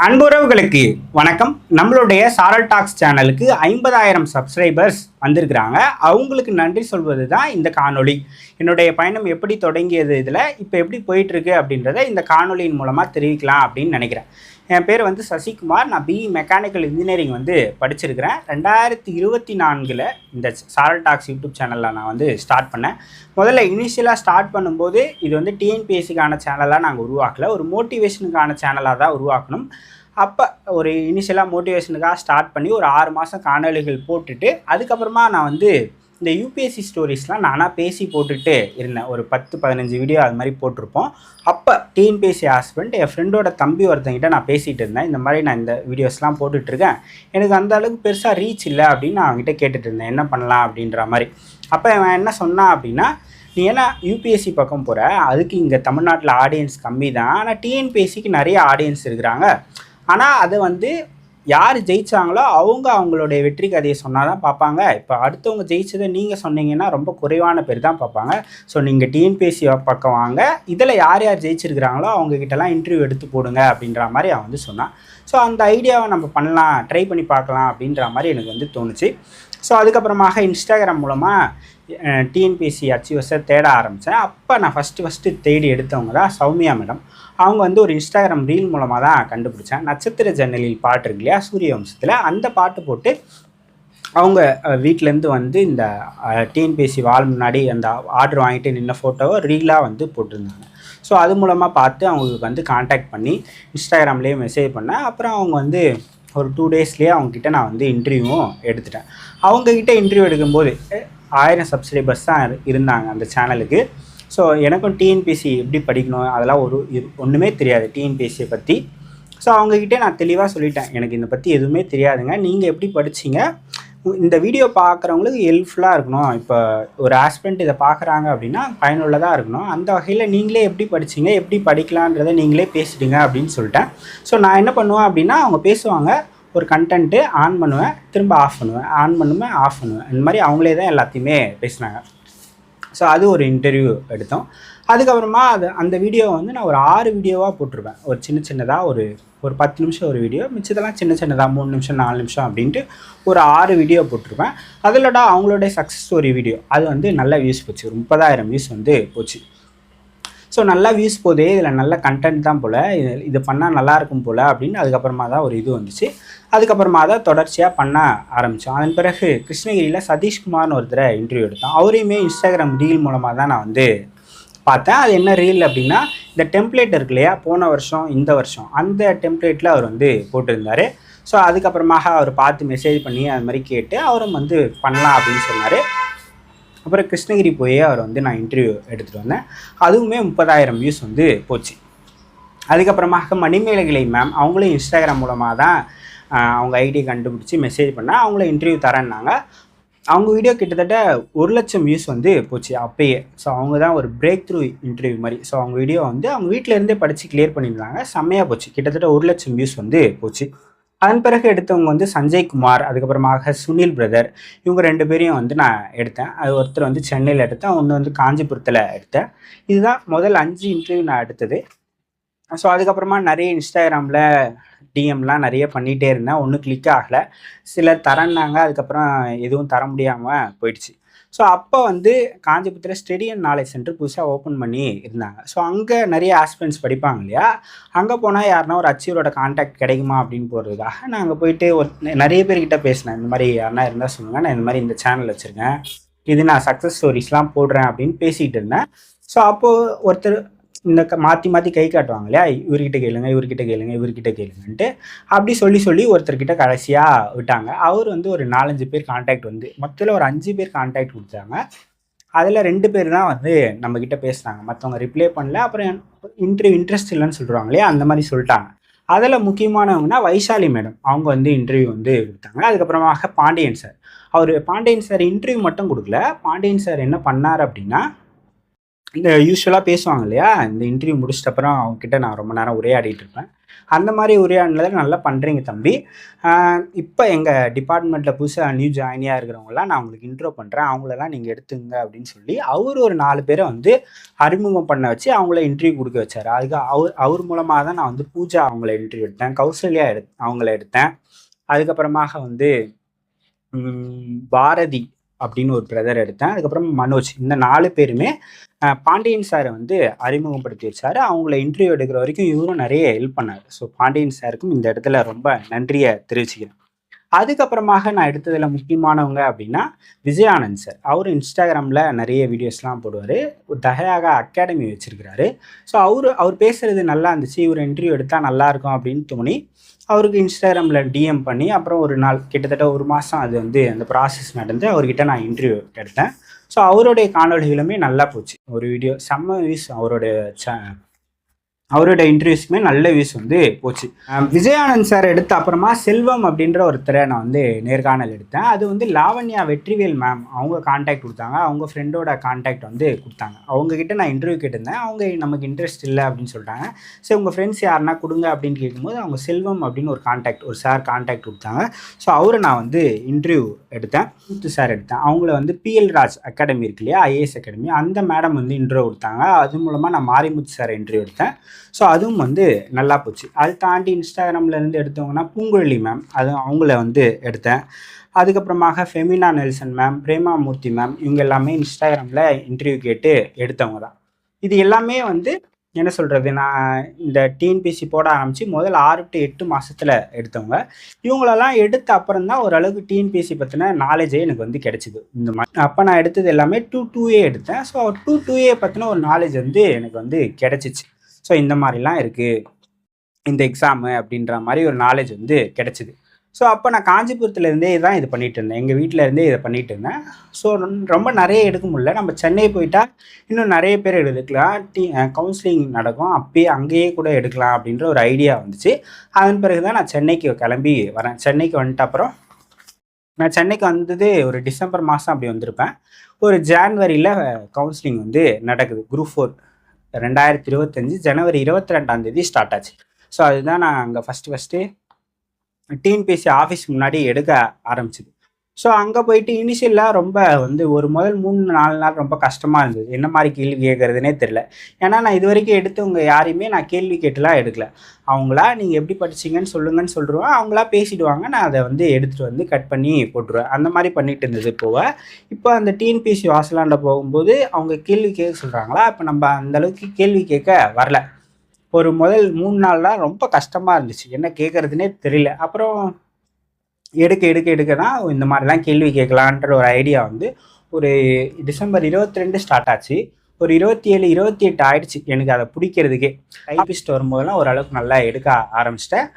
அன்புறவுகளுக்கு வணக்கம். நம்மளுடைய சாரல் டாக்ஸ் சேனலுக்கு 50,000 சப்ஸ்கிரைபர்ஸ் வந்திருக்கிறாங்க. அவங்களுக்கு நன்றி சொல்வது தான் இந்த காணொளி. என்னுடைய பயணம் எப்படி தொடங்கியது, இதில் இப்போ எப்படி போயிட்டுருக்கு அப்படின்றத இந்த காணொலியின் மூலமாக தெரிவிக்கலாம் அப்படின்னு நினைக்கிறேன். என் பேர் சசிகுமார். நான் பிஇ மெக்கானிக்கல் இன்ஜினியரிங் படிச்சிருக்கிறேன். 2024 இந்த சாரல் டாக்ஸ் யூடியூப் சேனலில் நான் ஸ்டார்ட் பண்ணேன். முதல்ல இனிஷியலாக ஸ்டார்ட் பண்ணும்போது இது டிஎன்பிஎஸ்சிக்கான சேனலாக நாங்கள் உருவாக்கலை, ஒரு மோட்டிவேஷனுக்கான சேனலாக தான் உருவாக்கணும். அப்போ ஒரு இனிஷியலாக மோட்டிவேஷனுக்காக ஸ்டார்ட் பண்ணி ஒரு 6 மாதம் காணொலிகள் போட்டுட்டு அதுக்கப்புறமா நான் இந்த யூபிஎஸ்சி ஸ்டோரிஸ்லாம் நானாக பேசி போட்டுட்டு இருந்தேன். ஒரு 10-15 வீடியோ அது மாதிரி போட்டிருப்போம். அப்போ டிஎன்பிஎஸ்சி ஹஸ்பண்ட் என் ஃப்ரெண்டோட தம்பி ஒருத்தங்கிட்ட நான் பேசிகிட்டு இருந்தேன். இந்த மாதிரி நான் இந்த வீடியோஸ்லாம் போட்டுட்ருக்கேன், எனக்கு அந்த அளவுக்கு பெருசாக ரீச் இல்லை அப்படின்னு நான் அவங்ககிட்ட கேட்டுட்டு இருந்தேன், என்ன பண்ணலாம் அப்படின்ற மாதிரி. அப்போ அவன் என்ன சொன்னான் அப்படின்னா, நீ ஏன்னா யூபிஎஸ்சி பக்கம் போகிற, அதுக்கு இங்கே தமிழ்நாட்டில் ஆடியன்ஸ் கம்மி தான், ஆனால் டிஎன்பிஎஸ்சிக்கு நிறைய ஆடியன்ஸ் இருக்கிறாங்க. ஆனால் அதை யார் ஜெயித்தாங்களோ அவங்களுடைய வெற்றி கதையை சொன்னால் தான் பார்ப்பாங்க. இப்போ அடுத்தவங்க ஜெயிச்சதை நீங்கள் சொன்னீங்கன்னா ரொம்ப குறைவான பேர் தான் பார்ப்பாங்க. ஸோ நீங்கள் டிஎன்பிஎஸ்சி பக்கம் வாங்க, இதில் யார் யார் ஜெயிச்சிருக்கிறாங்களோ அவங்கக்கிட்டலாம் இன்டர்வியூ எடுத்து போடுங்க அப்படின்ற மாதிரி அவன் சொன்னான். ஸோ அந்த ஐடியாவை நம்ம பண்ணலாம், ட்ரை பண்ணி பார்க்கலாம் அப்படின்ற மாதிரி எனக்கு தோணுச்சு. ஸோ அதுக்கப்புறமாக இன்ஸ்டாகிராம் மூலமாக டிஎன்பிஎஸ்சி அச்சீவர்ஸை தேட ஆரம்பித்தேன். அப்போ நான் ஃபஸ்ட்டு தேடி எடுத்தவங்க தான் சௌமியா மேடம். அவங்க ஒரு இன்ஸ்டாகிராம் ரீல் மூலமாக தான் கண்டுபிடிச்சேன். நட்சத்திர ஜன்னலில் பாட்டு இருக்கு இல்லையா, சூரிய வம்சத்தில், அந்த பாட்டு போட்டு அவங்க வீட்டிலேருந்து இந்த டிஎன்பிஎஸ்சி வால் முன்னாடி அந்த ஆர்டர் வாங்கிட்டு நின்ன ஃபோட்டோவை ரீலாக போட்டிருந்தாங்க. ஸோ அது மூலமாக பார்த்து அவங்களுக்கு கான்டாக்ட் பண்ணி இன்ஸ்டாகிராம்லேயே மெசேஜ் பண்ணேன். அப்புறம் அவங்க ஒரு 2 டேஸ்லேயே அவங்கக்கிட்ட நான் இன்டர்வியூவும் எடுத்துட்டேன். அவங்கக்கிட்ட இன்டர்வியூ எடுக்கும்போது 1000 சப்ஸ்கிரைபர்ஸ் தான் இருந்தாங்க அந்த சேனலுக்கு. ஸோ எனக்கும் டிஎன்பிஎஸ்சி எப்படி படிக்கணும் அதெல்லாம் ஒன்றுமே தெரியாது டிஎன்பிஎஸ்சியை பற்றி. ஸோ அவங்கக்கிட்டே நான் தெளிவாக சொல்லிட்டேன், எனக்கு இதை பற்றி எதுவுமே தெரியாதுங்க, நீங்கள் எப்படி படிச்சிங்க, இந்த வீடியோ பார்க்குறவங்களுக்கு ஹெல்ப்ஃபுல்லாக இருக்கணும், இப்போ ஒரு ஆஸ்பிரண்ட் இதை பார்க்குறாங்க அப்படின்னா பயனுள்ளதாக இருக்கணும், அந்த வகையில் நீங்களே எப்படி படிச்சிங்க, எப்படி படிக்கலான்றதை நீங்களே பேசிடுங்க அப்படின்னு சொல்லிட்டேன். ஸோ நான் என்ன பண்ணுவேன் அப்படின்னா, அவங்க பேசுவாங்க, ஒரு கண்டென்ட்டு ஆன் பண்ணுவேன், திரும்ப ஆஃப் பண்ணுவேன், ஆன் பண்ணுவேன், ஆஃப் பண்ணுவேன், இந்த மாதிரி அவங்களே தான் எல்லாத்தையுமே பேசினாங்க. ஸோ அது ஒரு இன்டர்வியூ எடுத்தோம். அதுக்கப்புறமா அந்த வீடியோ நான் ஒரு 6 வீடியோவாக போட்டிருப்பேன். ஒரு சின்னதாக ஒரு 10 நிமிஷம் ஒரு வீடியோ, மிச்சதெல்லாம் சின்னதாக 3 நிமிஷம் 4 நிமிஷம் அப்படின்ட்டு ஒரு 6 வீடியோ போட்டிருப்பேன். அதிலோட அவங்களுடைய சக்ஸஸ் ஸ்டோரி வீடியோ அது நல்ல வியூஸ் போச்சு. ஒரு 30,000 வியூஸ் போச்சு. ஸோ நல்லா வியூஸ் போதே, இதில் நல்ல கண்டென்ட் தான் போல், இது பண்ணால் நல்லாயிருக்கும் போல் அப்படின்னு அதுக்கப்புறமா தான் ஒரு இது வந்துச்சு. அதுக்கப்புறமா தான் தொடர்ச்சியாக பண்ண ஆரம்பித்தோம். அதன் பிறகு கிருஷ்ணகிரியில் சதீஷ்குமார்னு ஒருத்தரை இன்டர்வியூ எடுத்தோம். அவரையுமே இன்ஸ்டாகிராம் ரீல் மூலமாக தான் நான் பார்த்தேன். அது என்ன ரீல் அப்படின்னா, இந்த டெம்ப்ளேட் இருக்கு இல்லையா, போன வருஷம் இந்த வருஷம் அந்த டெம்ப்ளேட்டில் அவர் போட்டிருந்தார். ஸோ அதுக்கப்புறமாக அவர் பார்த்து மெசேஜ் பண்ணி அது மாதிரி கேட்டு அவரும் பண்ணலாம் அப்படின்னு சொன்னார். அப்புறம் கிருஷ்ணகிரி போய் அவர் நான் இன்டர்வியூ எடுத்துகிட்டு வந்தேன். அதுவுமே 30,000 வியூஸ் போச்சு. அதுக்கப்புறமாக மணிமேகலை மேம் அவங்களும் இன்ஸ்டாகிராம் மூலமாக தான் அவங்க ஐடியை கண்டுபிடிச்சி மெசேஜ் பண்ணால் அவங்கள இன்டர்வியூ தரேன்னாங்க. அவங்க வீடியோ கிட்டத்தட்ட 1,00,000 வியூஸ் போச்சு அப்பயே. ஸோ அவங்க தான் ஒரு பிரேக் த்ரூ இன்டர்வியூ மாதிரி. ஸோ அவங்க வீடியோ அவங்க வீட்டிலேருந்தே படித்து கிளியர் பண்ணியிருந்தாங்க. செம்மையாக போச்சு. கிட்டத்தட்ட 1,00,000 வியூஸ் போச்சு. அதன் பிறகு எடுத்தவங்க சஞ்சய் குமார், அதுக்கப்புறமாக சுனில் பிரதர், இவங்க 2 பேரையும் நான் எடுத்தேன். அது ஒருத்தர் சென்னையில் எடுத்தேன், ஒன்று காஞ்சிபுரத்தில் எடுத்தேன். இதுதான் முதல் 5 இன்டர்வியூ நான் எடுத்தது. ஸோ அதுக்கப்புறமா நிறைய இன்ஸ்டாகிராமில் டிஎம்லாம் நிறைய பண்ணிகிட்டே இருந்தேன். ஒன்றும் கிளிக் ஆகலை. சிலர் தரேன்னாங்க, அதுக்கப்புறம் எதுவும் தர முடியாமல் போயிடுச்சு. ஸோ அப்போ காஞ்சிபுரத்தில் ஸ்டடி அண்ட் நாலேஜ் சென்டர் புதுசாக ஓப்பன் பண்ணி இருந்தாங்க. ஸோ அங்கே நிறைய ஆஸ்பிரண்ட்ஸ் படிப்பாங்க இல்லையா, அங்கே போனால் யாருன்னா ஒரு அச்சீவரோட கான்டாக்ட் கிடைக்குமா அப்படின்னு போகிறதுக்காக நான் அங்கே போயிட்டு நிறைய பேர்கிட்ட பேசினேன். இந்த மாதிரி யாருன்னா இருந்தால் சொல்லுங்கள், நான் இந்த மாதிரி இந்த சேனல் வச்சுருக்கேன், இது நான் சக்ஸஸ் ஸ்டோரிஸ்லாம் போடுறேன் அப்படின்னு பேசிகிட்டு இருந்தேன். ஸோ அப்போது ஒருத்தர் இந்த மாற்றி கை காட்டுவாங்க இல்லையா, இவர்கிட்ட கேளுங்க, இவர்கிட்ட கேளுங்க, இவர்கிட்ட கேளுங்கன்ட்டு அப்படி சொல்லி ஒருத்தர்கிட்ட கடைசியாக விட்டாங்க. அவர் ஒரு 4-5 பேர் கான்டாக்ட் மொத்தத்தில் ஒரு 5 பேர் கான்டாக்ட் கொடுத்தாங்க. அதில் 2 பேர் தான் நம்மக்கிட்ட பேசுனாங்க, மற்றவங்க ரிப்ளை பண்ணல. அப்புறம் இன்டர்வியூ இன்ட்ரெஸ்ட் இல்லைன்னு சொல்கிறாங்க இல்லையா, அந்த மாதிரி சொல்லிட்டாங்க. அதில் முக்கியமானவங்கன்னா வைஷாலி மேடம், அவங்க இன்டர்வியூ கொடுத்தாங்க. அதுக்கப்புறமாக Pandian sir, Pandian sir interview மட்டும் கொடுக்கல. பாண்டியன் சார் என்ன பண்ணார் அப்படின்னா, இந்த யூஸ்வலாக பேசுவாங்க இல்லையா, இந்த இன்டர்வியூ முடிச்சிட்ட அப்புறம் அவங்கக்கிட்ட நான் ரொம்ப நேரம் உரையாடிட்டு இருப்பேன். அந்த மாதிரி உரையாடினதை நல்லா பண்ணுறீங்க தம்பி. இப்போ எங்கள் டிபார்ட்மெண்ட்டில் புதுசாக நியூ ஜாயினியாக இருக்கிறவங்களாம் நான் உங்களுக்கு இன்ட்ரோ பண்ணுறேன், அவங்களெல்லாம் நீங்கள் எடுத்துங்க அப்படின்னு சொல்லி அவர் ஒரு 4 பேரை வந்து அறிமுகம் பண்ண வச்சு அவங்கள இன்டர்வியூ கொடுக்க வச்சார். அதுக்கு அவர் மூலமாக தான் நான் வந்து பூஜா அவங்கள இன்டர்வியூ எடுத்தேன், கௌசல்யா அவங்கள எடுத்தேன். அதுக்கப்புறமாக வந்து பாரதி அப்படின்னு ஒரு பிரதர் எடுத்தேன். அதுக்கப்புறம் மனோஜ். இந்த 4 பேருமே பாண்டியன் சாரை வந்து அறிமுகப்படுத்தி வச்சாரு. அவங்கள இன்டர்வியூ எடுக்கிற வரைக்கும் இவரும் நிறைய ஹெல்ப் பண்ணார். ஸோ பாண்டியன் சாருக்கும் இந்த இடத்துல ரொம்ப நன்றியை தெரிவிச்சுக்கிறேன். அதுக்கப்புறமாக நான் எடுத்ததில் முக்கியமானவங்க அப்படின்னா விஜயானந்த் சார். அவர் இன்ஸ்டாகிராமில் நிறைய வீடியோஸ்லாம் போடுவார், தகையாக அகாடமி வச்சுருக்கிறாரு. ஸோ அவர் பேசுகிறது நல்லா இருந்துச்சு, இவர் இன்டர்வியூ எடுத்தால் நல்லாயிருக்கும் அப்படின்னு தோணி அவருக்கு இன்ஸ்டாகிராமில் டிஎம் பண்ணி அப்புறம் ஒரு நாள் கிட்டத்தட்ட 1 மாதம் அது வந்து அந்த ப்ராசஸ் நடந்து அவர்கிட்ட நான் இன்டர்வியூ எடுத்தேன். ஸோ அவருடைய காணொலிகளுமே நல்லா போச்சு. ஒரு வீடியோ செம்ம வியூஸ், அவரோட இன்டர்வியூஸ்க்குமே நல்ல வியூஸ் வந்து போச்சு. விஜயானந்த் சார் எடுத்த அப்புறமா செல்வம் அப்படின்ற ஒருத்தரை நான் வந்து நேர்காணல் எடுத்தேன். அது வந்து லாவண்யா வெற்றிவேல் மேம் அவங்க கான்டாக்ட் கொடுத்தாங்க, அவங்க ஃப்ரெண்டோட கான்டாக்ட் வந்து கொடுத்தாங்க. அவங்கக்கிட்ட நான் இன்டர்வியூ கேட்டிருந்தேன், அவங்க நமக்கு இன்ட்ரெஸ்ட் இல்லை அப்படின்னு சொல்லிட்டாங்க. சரி உங்கள் ஃப்ரெண்ட்ஸ் யாருன்னா கொடுங்க அப்படின்னு கேட்கும்போது அவங்க செல்வம் அப்படின்னு ஒரு சார் கான்டாக்ட் கொடுத்தாங்க. ஸோ அவரை நான் வந்து இன்டர்வியூ எடுத்தேன், சார் எடுத்தேன். அவங்கள வந்து பிஎல் ராஜ் அகாடமி இருக்கு இல்லையா, ஐஏஎஸ் அகாடமி, அந்த மேடம் வந்து இன்டர்வியூ கொடுத்தாங்க. அது மூலமாக நான் மாரிமுத்து சார் இன்டர்வியூ எடுத்தேன். ஸோ அதுவும் வந்து நல்லா போச்சு. அது தாண்டி இன்ஸ்டாகிராம்லேருந்து எடுத்தவங்கன்னா பூங்குழலி மேம், அவங்கள வந்து எடுத்தேன். அதுக்கப்புறமாக ஃபெமினா நெல்சன் மேம், பிரேமாமூர்த்தி மேம், இவங்க எல்லாமே இன்ஸ்டாகிராமில் இன்டர்வியூ கேட்டு எடுத்தவங்க தான். இது எல்லாமே வந்து என்ன சொல்கிறது, நான் இந்த டிஎன்பிஎஸ்சி போட ஆரம்பித்து முதல் 6 to 8 மாதத்தில் எடுத்தவங்க. இவங்களெல்லாம் எடுத்த அப்புறம் தான் ஓரளவுக்கு டிஎன்பிஎஸ்சி பற்றின நாலேஜே எனக்கு வந்து கிடச்சிது. இந்த மாதிரி அப்போ நான் எடுத்தது எல்லாமே 2A எடுத்தேன். ஸோ 2A பற்றின ஒரு நாலேஜ் வந்து எனக்கு வந்து கிடச்சிச்சு. ஸோ இந்த மாதிரிலாம் இருக்குது இந்த எக்ஸாமு அப்படின்ற மாதிரி ஒரு நாலேஜ் வந்து கிடச்சிது. ஸோ அப்போ நான் காஞ்சிபுரத்துலேருந்தே தான் இது பண்ணிகிட்டு இருந்தேன், எங்கள் வீட்டிலேருந்தே இதை பண்ணிகிட்டு இருந்தேன். ஸோ ரொம்ப நிறைய எடுக்க முடியல. நம்ம சென்னை போயிட்டால் இன்னும் நிறைய பேர் எடுக்கலாம், கவுன்சிலிங் நடக்கும், அங்கேயே கூட எடுக்கலாம் அப்படின்ற ஒரு ஐடியா வந்துச்சு. அதன் பிறகு தான் நான் சென்னைக்கு கிளம்பி வரேன். சென்னைக்கு வந்துட்ட அப்புறம் நான் சென்னைக்கு வந்தது ஒரு டிசம்பர் மாதம் அப்படி வந்திருப்பேன். ஒரு ஜான்வரியில் கவுன்சிலிங் வந்து நடக்குது. குரூப் 4 2025 ஜனவரி 22 ஸ்டார்ட் ஆச்சு. ஸோ அதுதான் நான் அங்கே ஃபஸ்ட்டு டிஎன்பிஎஸ்சி ஆஃபீஸ் முன்னாடி எடுக்க ஆரம்பிச்சிது. ஸோ அங்கே போயிட்டு இனிஷியலாக ரொம்ப வந்து ஒரு முதல் 3-4 நாள் ரொம்ப கஷ்டமாக இருந்தது. என்ன மாதிரி கேள்வி கேட்குறதுனே தெரில. ஏன்னா நான் இது வரைக்கும் எடுத்தவங்க யாரையுமே நான் கேள்வி கேட்டுலாம் எடுக்கல. அவங்களா நீங்கள் எப்படி படிச்சிங்கன்னு சொல்லுங்கன்னு சொல்லிடுவேன், அவங்களா பேசிடுவாங்க, நான் அதை வந்து எடுத்துகிட்டு வந்து கட் பண்ணி போட்டுருவேன். அந்த மாதிரி பண்ணிட்டு இருந்தது. இப்போ அந்த டிஎன்பிஎஸ்சி வாசலாண்ட போகும்போது அவங்க கேள்வி கேட்க சொல்கிறாங்களா, இப்போ நம்ம அந்தளவுக்கு கேள்வி கேட்க வரல. ஒரு முதல் 3 நாள்லாம் ரொம்ப கஷ்டமாக இருந்துச்சு, என்ன கேட்குறதுனே தெரியல. அப்புறம் எடுக்க தான் இந்த மாதிரிலாம் கேள்வி கேட்கலான்ற ஒரு ஐடியா வந்து ஒரு டிசம்பர் 22 ஸ்டார்ட் ஆச்சு. ஒரு 27, 28 ஆயிடுச்சு எனக்கு அதை பிடிக்கிறதுக்கே. டைபிஸ்ட் வரும்போதெல்லாம் ஓரளவுக்கு நல்லா எடுக்க ஆரம்பிச்சிட்டேன்.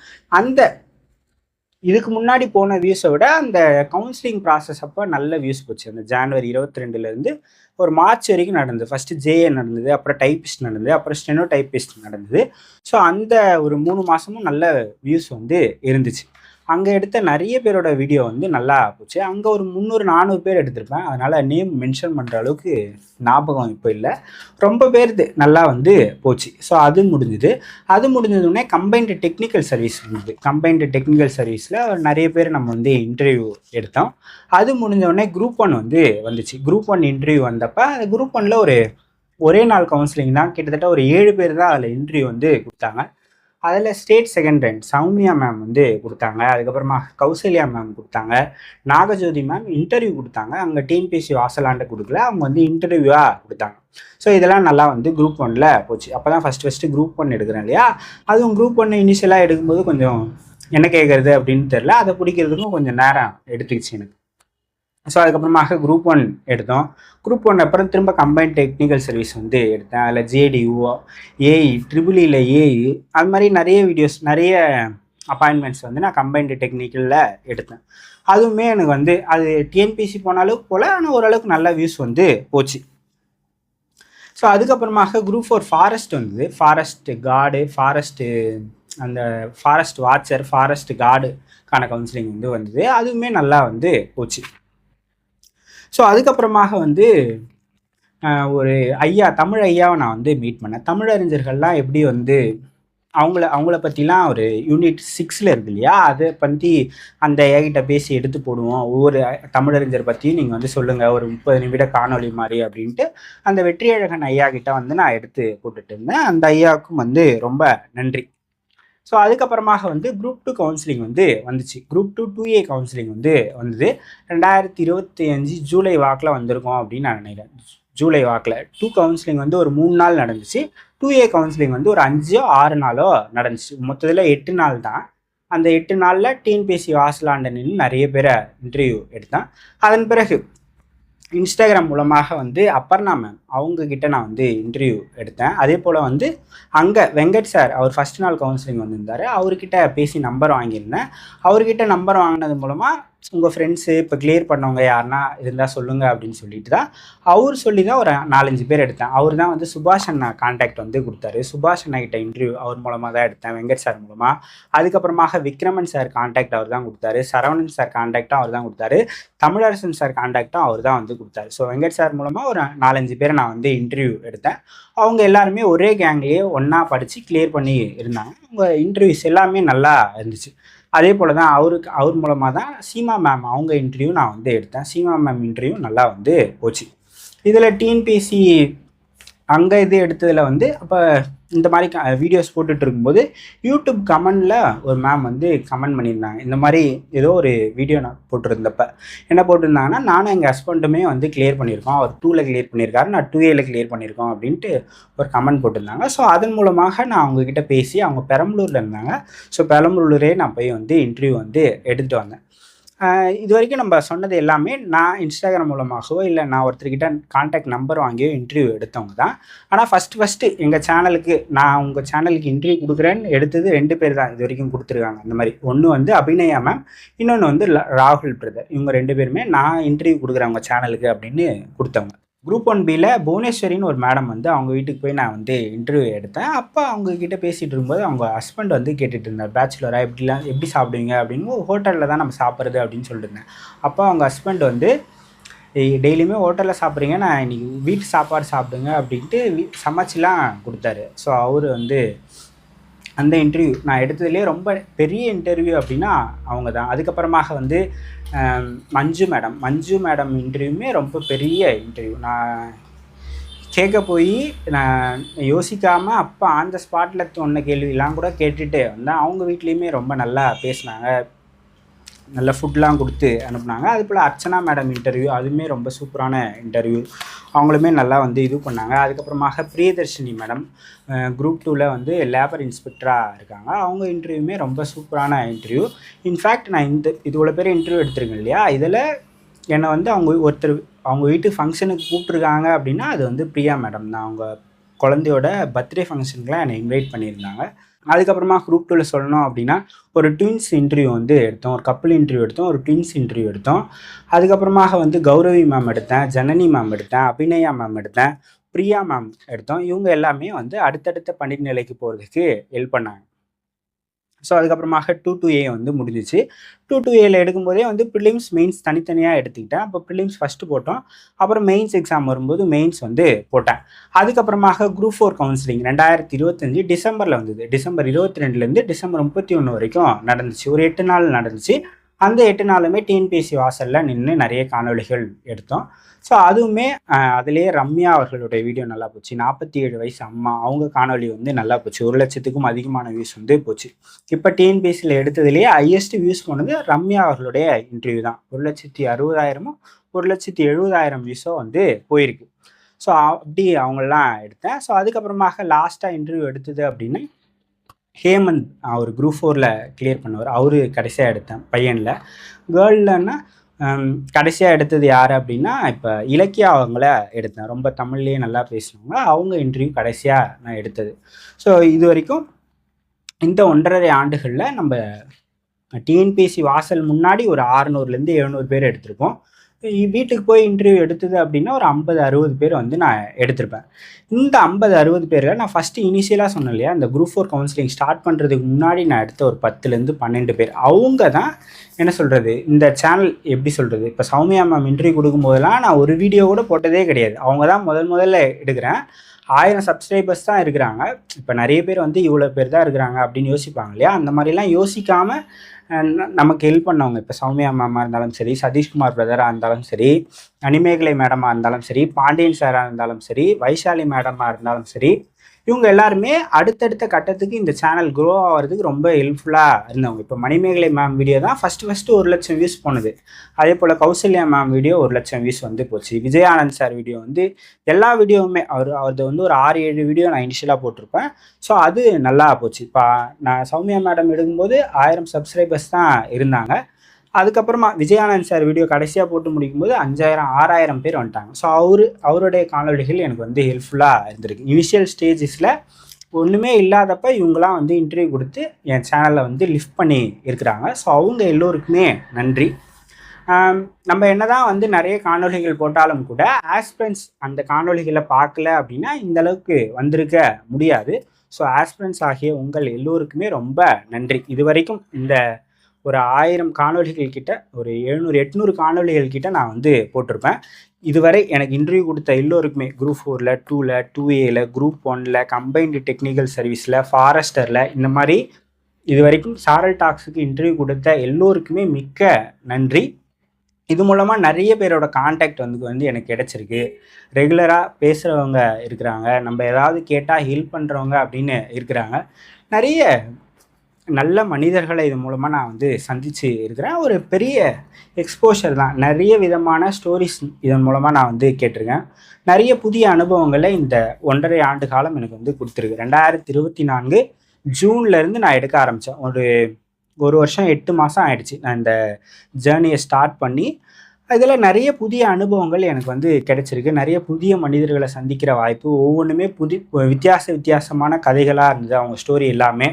இதுக்கு முன்னாடி போன வியூஸை விட அந்த கவுன்சிலிங் ப்ராசஸ் அப்போ நல்ல வியூஸ் போச்சு. அந்த ஜான்வரி 22லேருந்து ஒரு மார்ச் வரைக்கும் நடந்தது. ஃபஸ்ட்டு ஜேஏ நடந்தது, அப்புறம் டைப்பிஸ்ட் நடந்தது, அப்புறம் ஸ்டெனோ டைப்பிஸ்ட் நடந்தது. ஸோ அந்த ஒரு 3 மாதமும் நல்ல வியூஸ் வந்து இருந்துச்சு. அங்கே எடுத்த நிறைய பேரோட வீடியோ வந்து நல்லா போச்சு. அங்கே ஒரு 300-400 பேர் எடுத்திருப்பேன். அதனால் நேம் மென்ஷன் பண்ணுற அளவுக்கு ஞாபகம் இப்போ இல்லை. ரொம்ப பேருது நல்லா வந்து போச்சு. ஸோ அது முடிஞ்சதுன்னே கம்பைன்டு டெக்னிக்கல் சர்வீஸ் வந்தது. கம்பைன்டு டெக்னிக்கல் சர்வீஸில் நிறைய பேர் நம்ம வந்து இன்டர்வியூ எடுத்தோம். அது முடிஞ்சோடனே குரூப் 1 வந்து வந்துச்சு. குரூப் 1 இன்டர்வியூ வந்தப்போ அந்த குரூப் 1ல் ஒரே நாள் கவுன்சிலிங் தான். கிட்டத்தட்ட ஒரு 7 பேர் தான் அதில் இன்டர்வியூ வந்து கொடுத்தாங்க. அதில் state second rank Soumya ma'am வந்து கொடுத்தாங்க. அதுக்கப்புறமா கௌசல்யா மேம் கொடுத்தாங்க. நாகஜோதி மேம் இன்டர்வியூ கொடுத்தாங்க. அங்கே டிஎன்பிஎஸ்சி வாசலாண்ட கொடுக்கல, அவங்க வந்து இன்டர்வியூவாக கொடுத்தாங்க. ஸோ இதெல்லாம் நல்லா வந்து குரூப் 1ல் போச்சு. அப்போ தான் ஃபஸ்ட்டு குரூப் 1 எடுக்கிறேன் இல்லையா. அதுவும் குரூப் 1 இனிஷியலாக எடுக்கும்போது கொஞ்சம் என்ன கேட்குறது அப்படின்னு தெரில. அதை பிடிக்கிறதுக்கும் கொஞ்சம் நேரம் எடுத்துக்கிச்சு எனக்கு. ஸோ அதுக்கப்புறமாக குரூப் 1 எடுத்தோம். குரூப் 1 அப்புறம் திரும்ப கம்பைன்ட் டெக்னிக்கல் சர்வீஸ் வந்து எடுத்தேன். அதில் ஜேடியூ, ஏஇ, ட்ரிபிளியில் ஏஇ, அது மாதிரி நிறைய வீடியோஸ், நிறைய அப்பாயின்மெண்ட்ஸ் வந்து நான் கம்பைன்டு டெக்னிக்கலில் எடுத்தேன். அதுவுமே எனக்கு வந்து அது டிஎன்பிஎஸ்சி போன அளவுக்கு போல், ஆனால் ஓரளவுக்கு நல்ல வியூஸ் வந்து போச்சு. ஸோ அதுக்கப்புறமாக குரூப் 4 ஃபாரஸ்ட் வந்தது. ஃபாரஸ்ட் கார்டு, அந்த ஃபாரஸ்ட் வாட்சர், ஃபாரஸ்ட் கார்டுக்கான கவுன்சிலிங் வந்து வந்தது. அதுவுமே நல்லா வந்து போச்சு. ஸோ அதுக்கப்புறமாக வந்து ஒரு தமிழ் ஐயாவை நான் வந்து மீட் பண்ணேன். தமிழறிஞர்கள்லாம் எப்படி வந்து அவங்கள பற்றிலாம் ஒரு யூனிட் 6ல் இருக்கு இல்லையா, அதை பற்றி அந்த ஐயாக்கிட்ட பேசி எடுத்து போடுவோம். ஒவ்வொரு தமிழறிஞர் பற்றியும் நீங்கள் வந்து சொல்லுங்கள், ஒரு 30 நிமிட காணொளி மாதிரி அப்படின்ட்டு அந்த வெற்றியழகன் ஐயா கிட்ட வந்து நான் எடுத்து போட்டுட்டு இருந்தேன். அந்த ஐயாவுக்கும் வந்து ரொம்ப நன்றி. ஸோ அதுக்கப்புறமாக வந்து குரூப் 2 கவுன்சிலிங் வந்து வந்துச்சு. குரூப் 2 2A கவுன்சிலிங் வந்து வந்தது. 2025 ஜூலை வாக்கில் வந்திருக்கோம் அப்படின்னு நான் நினைக்கிறேன். ஜூலை வாக்கில் 2 கவுன்சிலிங் வந்து ஒரு 3 நாள் நடந்துச்சு. 2A கவுன்சிலிங் வந்து ஒரு 5 6 நாளோ நடந்துச்சு. மொத்தத்தில் 8 நாள் தான். அந்த 8 நாளில் டிஎன்பிஎஸ்சி வாசலாண்ட நின்று நிறைய பேரை இன்டர்வியூ எடுத்தேன். அதன் பிறகு இன்ஸ்டாகிராம் மூலமாக வந்து அப்பர்ணா மேம் அவங்கக்கிட்ட நான் வந்து இன்டர்வியூ எடுத்தேன். அதே போல் வந்து அங்கே வெங்கட் சார் அவர் ஃபஸ்ட் நாள் கவுன்சிலிங் வந்திருந்தார். அவர்கிட்ட பேசி நம்பர் வாங்கியிருந்தேன். அவர்கிட்ட நம்பர் வாங்கினது மூலமாக உங்கள் ஃப்ரெண்ட்ஸு இப்போ கிளியர் பண்ணவங்க யாருன்னா இருந்தால் சொல்லுங்கள் அப்படின்னு சொல்லிட்டு தான் அவர் சொல்லி தான் ஒரு 4-5 பேர் எடுத்தேன். அவர் தான் வந்து சுபாஷ் அண்ணா கான்டாக்ட் வந்து கொடுத்தாரு. சுபாஷ் அண்ணா கிட்ட இன்டர்வியூ அவர் மூலமாக தான் எடுத்தேன், வெங்கட் சார் மூலமாக. அதுக்கப்புறமாக விக்ரமன் சார் கான்டாக்ட் அவர் தான் கொடுத்தாரு. சரவணன் சார் கான்டாக்டும் அவர் தான் கொடுத்தாரு. தமிழரசன் சார் கான்டாக்டும் அவர் தான் வந்து கொடுத்தாரு. ஸோ வெங்கட் சார் மூலமாக ஒரு 4-5 பேரை நான் வந்து இன்டர்வியூ எடுத்தேன். அவங்க எல்லாருமே ஒரே கேங்லேயே ஒன்றா படித்து கிளியர் பண்ணி இருந்தாங்க. அவங்க இன்டர்வியூஸ் எல்லாமே நல்லா இருந்துச்சு. அதே போல் தான் அவர் மூலமாக தான் சீமா மேம் அவங்க இன்டர்வியூ நான் வந்து எடுத்தேன். சீமா மேம் இன்டர்வியூ நல்லா வந்து போச்சு. இதில் டிஎன்பிஎஸ்சி அங்கே இது எடுத்ததில் வந்து அப்போ இந்த மாதிரி வீடியோஸ் போட்டுட்டு இருக்கும்போது யூடியூப் கமெண்டில் ஒரு மேம் வந்து கமெண்ட் பண்ணியிருந்தாங்க. இந்த மாதிரி ஏதோ ஒரு வீடியோ நான் போட்டிருந்தப்ப என்ன போட்டிருந்தாங்கன்னா, நானும் எங்கள் ஹஸ்பண்டுமே வந்து கிளியர் பண்ணியிருக்கோம், அவர் 2ல் கிளியர் பண்ணியிருக்காரு, நான் 2Aல கிளியர் பண்ணியிருக்கோம் அப்படின்ட்டு ஒரு கமெண்ட் போட்டிருந்தாங்க. ஸோ அதன் மூலமாக நான் அவங்கக்கிட்ட பேசி, அவங்க பெரம்பலூரில் இருந்தாங்க. ஸோ பெரம்பலூரே நான் போய் வந்து இன்டர்வியூ வந்து எடுத்துகிட்டு வந்தேன். இது வரைக்கும் நம்ம சொன்னது எல்லாமே நான் இன்ஸ்டாகிராம் மூலமாகவோ இல்லை நான் ஒருத்தர்கிட்ட கான்டாக்ட் நம்பர் வாங்கியோ இன்டர்வியூ எடுத்தவங்க தான். ஆனால் ஃபஸ்ட்டு எங்கள் சேனலுக்கு நான் உங்கள் சேனலுக்கு இன்டர்வியூ கொடுக்குறேன்னு எடுத்தது 2 பேர் தான் இது வரைக்கும் கொடுத்துருக்காங்க. அந்த மாதிரி ஒன்று வந்து அபிநயா மேம், இன்னொன்று வந்து ராகுல் பிரதர். இவங்க 2 பேருமே நான் இன்டர்வியூ கொடுக்குறேன் உங்கள் சேனலுக்கு அப்படின்னு கொடுத்தவங்க. குரூப் 1Bல புவனேஸ்வரின்னு ஒரு மேடம் வந்து அவங்க வீட்டுக்கு போய் நான் வந்து இன்டர்வியூ எடுத்தேன். அப்போ அவங்கக்கிட்ட பேசிகிட்டு இருக்கும்போது அவங்க ஹஸ்பண்ட் வந்து கேட்டுட்டு இருந்தார், பேச்சுலராக எப்படி சாப்பிடுவீங்க அப்படின்னு. ஹோட்டலில் தான் நம்ம சாப்பிட்றது அப்படின்னு சொல்லிட்டு இருந்தேன். அப்போ அவங்க ஹஸ்பண்ட் வந்து டெய்லியுமே ஹோட்டலில் சாப்பிட்றீங்க, நான் இன்றைக்கி வீட்டு சாப்பாடு சாப்பிடுங்க அப்படின்ட்டு சமைச்சிலாம் கொடுத்தாரு. ஸோ அவர் வந்து அந்த இன்டர்வியூ நான் எடுத்ததுலேயே ரொம்ப பெரிய இன்டர்வியூ அப்படின்னா அவங்க தான். அதுக்கப்புறமாக வந்து மஞ்சு மேடம் இன்டர்வியூமே ரொம்ப பெரிய இன்டர்வியூ. நான் கேட்க போய் நான் யோசிக்காமல் அப்போ ஆன் த ஸ்பாட்டில் தோணுன கேள்வியெல்லாம் கூட கேட்டுட்டு வந்தேன். அவங்க வீட்லேயுமே ரொம்ப நல்லா பேசினாங்க, நல்ல ஃபுட்லாம் கொடுத்து அனுப்புனாங்க. அது போல் அர்ச்சனா மேடம் இன்டர்வியூ அதுவுமே ரொம்ப சூப்பரான இன்டர்வியூ, அவங்களுமே நல்லா வந்து இது பண்ணாங்க. அதுக்கப்புறமாக பிரியதர்ஷினி மேடம் குரூப் 2ல் வந்து லேபர் இன்ஸ்பெக்டராக இருக்காங்க. அவங்க இன்டர்வியூமே ரொம்ப சூப்பரான இன்டர்வியூ. இன்ஃபேக்ட் நான் இவ்வளோ பேர் இன்டர்வியூ எடுத்திருக்கேன் இல்லையா, இதில் என்னை வந்து அவங்க வீட்டு ஃபங்க்ஷனுக்கு கூப்பிட்ருக்காங்க அப்படின்னா அது வந்து பிரியா மேடம் தான். அவங்க குழந்தையோட பர்த்டே ஃபங்க்ஷனுக்குலாம் என்னை இன்வைட் பண்ணியிருந்தாங்க. அதுக்கப்புறமா குரூப் 2ல் சொல்லணும் அப்படின்னா ஒரு ட்வின்ஸ் இன்டர்வியூ வந்து எடுத்தோம், ஒரு கப்புள் இன்டர்வியூ எடுத்தோம், ஒரு ட்வின்ஸ் இன்டர்வியூ எடுத்தோம். அதுக்கப்புறமாக வந்து கௌரவி மேம் எடுத்தேன், ஜனனி மேம் எடுத்தேன், அபிநயா மேம் எடுத்தேன், பிரியா மேம் எடுத்தோம். இவங்க எல்லாமே வந்து அடுத்தடுத்த படிநிலைக்கு போகிறதுக்கு ஹெல்ப் பண்ணாங்க. ஸோ அதுக்கப்புறமாக 2A வந்து முடிஞ்சிச்சு. 2Aல எடுக்கும்போதே வந்து ப்ரிலிம்ஸ் மெயின்ஸ் தனித்தனியாக எடுத்துக்கிட்டேன். அப்போ ப்ரிலிம்ஸ் ஃபஸ்ட்டு போட்டோம், அப்புறம் மெயின்ஸ் எக்ஸாம் வரும்போது மெயின்ஸ் வந்து போட்டேன். அதுக்கப்புறமாக குரூப் 4 கவுன்சிலிங் 2025 டிசம்பரில் வந்தது. டிசம்பர் 22லேருந்து டிசம்பர் 31 வரைக்கும் நடந்துச்சு. ஒரு 8 நாள் நடந்துச்சு. அந்த 8 நாளுமே டிஎன்பிஎஸ்சி வாசலில் நின்று நிறைய காணொளிகள் எடுத்தோம். ஸோ அதுவுமே அதிலேயே ரம்யா அவர்களுடைய வீடியோ நல்லா போச்சு. 47 வயசு அம்மா, அவங்க காணொலி வந்து நல்லா போச்சு. 1 லட்சத்துக்கும் அதிகமான வியூஸ் வந்து போச்சு. இப்போ டிஎன்பிஎஸ்சியில் எடுத்ததுலேயே ஹையஸ்ட் வியூஸ் போனது ரம்யா அவர்களுடைய இன்டர்வியூ தான். 1,60,000 1,70,000 வியூஸோ வந்து போயிருக்கு. ஸோ அப்படி அவங்களெலாம் எடுத்தேன். ஸோ அதுக்கப்புறமாக லாஸ்ட்டாக இன்டர்வியூ எடுத்தது அப்படின்னா ஹேமந்த், அவர் குரூப் 4ல் கிளியர் பண்ணவர், அவரு கடைசியாக எடுத்தேன் பையனில். கேர்ள்லன்னா கடைசியாக எடுத்தது யார் அப்படின்னா இப்போ இலக்கியா அவங்கள எடுத்தேன். ரொம்ப தமிழ்லேயே நல்லா பேசுனவங்க, அவங்க இன்டர்வியூ கடைசியாக நான் எடுத்தது. ஸோ இது வரைக்கும் இந்த 1.5 ஆண்டுகளில் நம்ம டிஎன்பிஎஸ்சி வாசல் முன்னாடி ஒரு 600லேருந்து 700 பேர் எடுத்திருக்கோம். வீட்டுக்கு போய் இன்டர்வியூ எடுத்தது அப்படின்னா ஒரு 50-60 பேர் வந்து நான் எடுத்திருப்பேன். இந்த 50-60 பேரில் நான் ஃபஸ்ட்டு இனிஷியலாக சொன்னேன் இல்லையா, இந்த குரூப் 4 கவுன்சிலிங் ஸ்டார்ட் பண்ணுறதுக்கு முன்னாடி நான் எடுத்த ஒரு 10லேருந்து 12 பேர். அவங்க தான் என்ன சொல்கிறது, இந்த சேனல் எப்படி சொல்கிறது, இப்போ சௌமியா மேம் இன்டர்வியூ கொடுக்கும்போதெல்லாம் நான் ஒரு வீடியோ கூட போட்டதே கிடையாது. அவங்க தான் முதல்ல எடுக்கிறேன். 1000 சப்ஸ்கிரைபர்ஸ் தான் இருக்கிறாங்க. இப்போ நிறைய பேர் வந்து இவ்வளோ பேர் தான் இருக்கிறாங்க அப்படின்னு யோசிப்பாங்க இல்லையா? அந்த மாதிரிலாம் யோசிக்காமல் நமக்கு ஹெல்ப் பண்ணவங்க, இப்போ சௌமியா மேமாக இருந்தாலும் சரி, சதீஷ்குமார் பிரதராக இருந்தாலும் சரி, அனிமேகலை மேடமாக இருந்தாலும் சரி, பாண்டியன் சாராக இருந்தாலும் சரி, வைஷாலி மேடமாக இருந்தாலும் சரி, இவங்க எல்லாருமே அடுத்தடுத்த கட்டத்துக்கு இந்த சேனல் க்ரோ ஆகிறதுக்கு ரொம்ப ஹெல்ப்ஃபுல்லாக இருந்தவங்க. இப்போ மணிமேகலை மேம் வீடியோ தான் ஃபஸ்ட்டு 1,00,000 வியூஸ் போனது. அதே போல் கௌசல்யா மேம் வீடியோ 1,00,000 வியூஸ் வந்து போச்சு. விஜயானந்த் சார் வீடியோ வந்து எல்லா வீடியோவுமே அவரது வந்து ஒரு 6-7 வீடியோ நான் இனிஷியலாக போட்டிருப்பேன். ஸோ அது நல்லா போச்சு. இப்போ நான் சௌமியா மேடம் எடுக்கும்போது 1000 சப்ஸ்கிரைபர்ஸ் தான் இருந்தாங்க. அதுக்கப்புறமா விஜயானந்த் சார் வீடியோ கடைசியாக போட்டு முடிக்கும்போது 5000 6000 பேர் வந்துட்டாங்க. ஸோ அவருடைய காணொலிகள் எனக்கு வந்து ஹெல்ப்ஃபுல்லாக இருந்திருக்கு. இனிஷியல் ஸ்டேஜஸில் ஒன்றுமே இல்லாதப்ப இவங்களாம் வந்து இன்டர்வியூ கொடுத்து என் சேனலை வந்து லிஃப்ட் பண்ணி இருக்கிறாங்க. ஸோ அவங்க எல்லோருக்குமே நன்றி. நம்ம என்னதான் வந்து நிறைய காணொலிகள் போட்டாலும் கூட ஆஸ்பிரன்ஸ் அந்த காணொலிகளை பார்க்கல அப்படின்னா இந்தளவுக்கு வந்திருக்க முடியாது. ஸோ ஆஸ்பிரன்ஸ் ஆகிய உங்கள் எல்லோருக்குமே ரொம்ப நன்றி. இது வரைக்கும் இந்த ஒரு 1000 காணொலிகள் கிட்ட, ஒரு 700-800 காணொலிகள் கிட்ட நான் வந்து போட்டிருப்பேன். இதுவரை எனக்கு இன்டர்வியூ கொடுத்த எல்லோருக்குமே குரூப் 4ல், 2ல், 2Aல, குரூப் 1ல், கம்பைன்டு டெக்னிக்கல் சர்வீஸில், ஃபாரஸ்டரில், இந்த மாதிரி இது வரைக்கும் சாரல் டாக்ஸுக்கு இன்டர்வியூ கொடுத்த எல்லோருக்குமே மிக்க நன்றி. இது மூலமாக நிறைய பேரோட கான்டாக்ட் வந்து எனக்கு கிடச்சிருக்கு. ரெகுலராக பேசுகிறவங்க இருக்கிறாங்க, நம்ம ஏதாவது கேட்டால் ஹெல்ப் பண்ணுறவங்க அப்படின்னு இருக்கிறாங்க. நிறைய நல்ல மனிதர்களை இது மூலமாக நான் வந்து சந்தித்து இருக்கிறேன். ஒரு பெரிய எக்ஸ்போஷர் தான். நிறைய விதமான ஸ்டோரிஸ் இதன் மூலமாக நான் வந்து கேட்டிருக்கேன். நிறைய புதிய அனுபவங்களை இந்த 1.5 ஆண்டு காலம் எனக்கு வந்து கொடுத்துருக்கு. 2024 ஜூன்லேருந்து நான் எடுக்க ஆரம்பித்தேன். ஒரு வருஷம் 8 மாதம் ஆயிடுச்சு நான் இந்த ஜேர்னியை ஸ்டார்ட் பண்ணி. இதில் நிறைய புதிய அனுபவங்கள் எனக்கு வந்து கிடைச்சிருக்கு. நிறைய புதிய மனிதர்களை சந்திக்கிற வாய்ப்பு, ஒவ்வொன்றுமே வித்தியாசமான கதைகளாக இருந்தது. அவங்க ஸ்டோரி எல்லாமே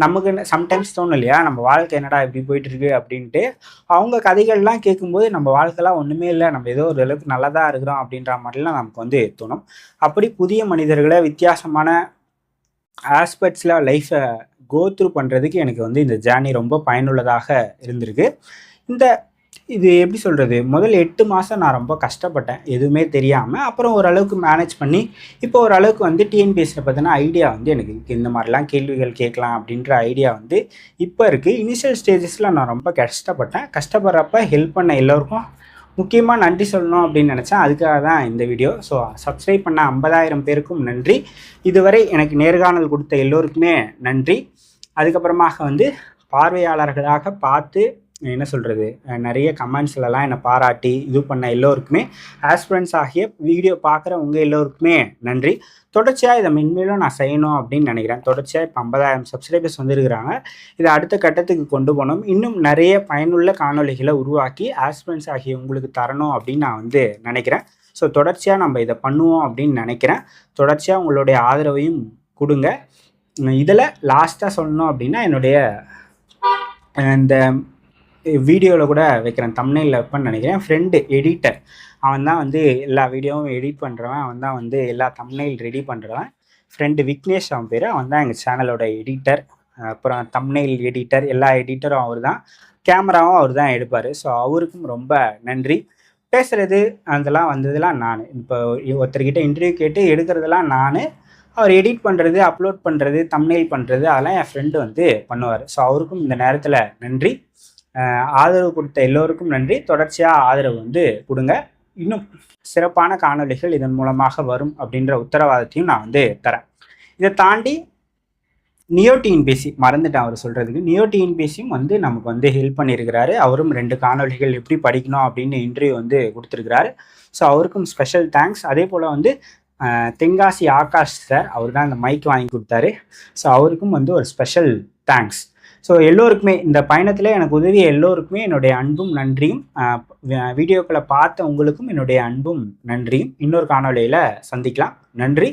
நமக்கு சம்டைம்ஸ் தோணும் இல்லையா, நம்ம வாழ்க்கை என்னடா இப்படி போயிட்டுருக்கு அப்படின்ட்டு. அவங்க கதைகள்லாம் கேட்கும்போது நம்ம வாழ்க்கைலாம் ஒன்றுமே இல்லை, நம்ம ஏதோ ஒரு அளவுக்கு நல்லா தான் இருக்கிறோம் அப்படின்ற மாதிரிலாம் நமக்கு வந்து தோணும். அப்படி புதிய மனிதர்களை வித்தியாசமான ஆஸ்பெக்ட்ஸில் லைஃப்பை கோ த்ரூ பண்ணுறதுக்கு எனக்கு வந்து இந்த ஜேர்னி ரொம்ப பயனுள்ளதாக இருந்திருக்கு. இது எப்படி சொல்கிறது, முதல் 8 மாதம் நான் ரொம்ப கஷ்டப்பட்டேன், எதுவுமே தெரியாமல். அப்புறம் ஓரளவுக்கு மேனேஜ் பண்ணி இப்போ ஓரளவுக்கு வந்து டிஎன்பிஎஸ்சியில் பார்த்தீங்கன்னா ஐடியா வந்து எனக்கு இந்த மாதிரிலாம் கேள்விகள் கேட்கலாம் அப்படின்ற ஐடியா வந்து இப்போ இருக்குது. இனிஷியல் ஸ்டேஜஸில் நான் ரொம்ப கஷ்டப்பட்டேன். கஷ்டப்படுறப்ப ஹெல்ப் பண்ண எல்லோருக்கும் முக்கியமாக நன்றி சொல்லணும் அப்படின்னு நினச்சேன். அதுக்காக தான் இந்த வீடியோ. ஸோ சப்ஸ்கிரைப் பண்ண 50,000 பேருக்கும் நன்றி. இதுவரை எனக்கு நேர்காணல் கொடுத்த எல்லோருக்குமே நன்றி. அதுக்கப்புறமாக வந்து பார்வையாளர்களாக பார்த்து என்ன சொல்கிறது, நிறைய கமெண்ட்ஸ்லலாம் என்னை பாராட்டி இது பண்ண எல்லோருக்குமே, ஆஸ்பிரன்ஸ் ஆகிய வீடியோ பார்க்குற உங்கள் எல்லோருக்குமே நன்றி. தொடர்ச்சியாக இதை மென்மேலும் நான் செய்யணும் அப்படின்னு நினைக்கிறேன். தொடர்ச்சியாக இப்போ 50,000 சப்ஸ்கிரைபர்ஸ் வந்துருக்கிறாங்க. இதை அடுத்த கட்டத்துக்கு கொண்டு போகணும். இன்னும் நிறைய பயனுள்ள காணொலிகளை உருவாக்கி ஆஸ்பிரன்ஸ் ஆகிய உங்களுக்கு தரணும் அப்படின்னு நான் வந்து நினைக்கிறேன். ஸோ தொடர்ச்சியாக நம்ம இதை பண்ணுவோம் அப்படின்னு நினைக்கிறேன். தொடர்ச்சியாக உங்களுடைய ஆதரவையும் கொடுங்க. இதில் லாஸ்ட்டாக சொல்லணும் அப்படின்னா, என்னுடைய இந்த வீடியோவில் கூட வைக்கிறேன், தம்ப்நெயிலில் வைப்பேன்னு நினைக்கிறேன். ஃப்ரெண்டு எடிட்டர், அவன் தான் வந்து எல்லா வீடியோவும் எடிட் பண்ணுறவன், அவன் தான் வந்து எல்லா தம்ப்நெயில் ரெடி பண்ணுறவன். ஃப்ரெண்டு விக்னேஷ் அவன் பேர். அவன் தான் எங்கள் சேனலோட எடிட்டர். அப்புறம் தம்ப்நெயில் எடிட்டர், எல்லா எடிட்டரும் அவர் தான். கேமராவும் அவர் தான் எடுப்பார். ஸோ அவருக்கும் ரொம்ப நன்றி. பேசுகிறது அதெல்லாம் வந்ததெல்லாம் நான். இப்போ ஒருத்தர்கிட்ட இன்டர்வியூ கேட்டு எடுக்கிறதெல்லாம் நான். அவர் எடிட் பண்ணுறது, அப்லோட் பண்ணுறது, தம்ப்நெயில் பண்ணுறது அதெல்லாம் என் ஃப்ரெண்டு வந்து பண்ணுவார். ஸோ அவருக்கும் இந்த நேரத்தில் நன்றி. ஆதரவு கொடுத்த எல்லோருக்கும் நன்றி. தொடர்ச்சியாக ஆதரவு வந்து கொடுங்க. இன்னும் சிறப்பான காணொலிகள் இதன் மூலமாக வரும் அப்படின்ற உத்தரவாதத்தையும் நான் வந்து தரேன். இதை தாண்டி நியோ டிஎன்பிஎஸ்சி மறந்துட்டேன் அவர் சொல்கிறதுக்கு. நியோ டிஎன்பிஎஸ்சியும் வந்து நமக்கு வந்து ஹெல்ப் பண்ணியிருக்கிறாரு. அவரும் 2 காணொலிகள் எப்படி படிக்கணும் அப்படின்னு இன்டர்வியூ வந்து கொடுத்துருக்கிறாரு. ஸோ அவருக்கும் ஸ்பெஷல் தேங்க்ஸ். அதே போல் வந்து தென்காசி ஆகாஷ் சார், அவர் தான் இந்த மைக் வாங்கி கொடுத்தாரு. ஸோ அவருக்கும் வந்து ஒரு ஸ்பெஷல் தேங்க்ஸ். ஸோ எல்லோருக்குமே இந்த பயணத்தில் எனக்கு உதவிய எல்லோருக்குமே என்னுடைய அன்பும் நன்றியும். வீடியோக்களை பார்த்த உங்களுக்கும் என்னுடைய அன்பும் நன்றியும். இன்னொரு காணொலியில் சந்திக்கலாம். நன்றி.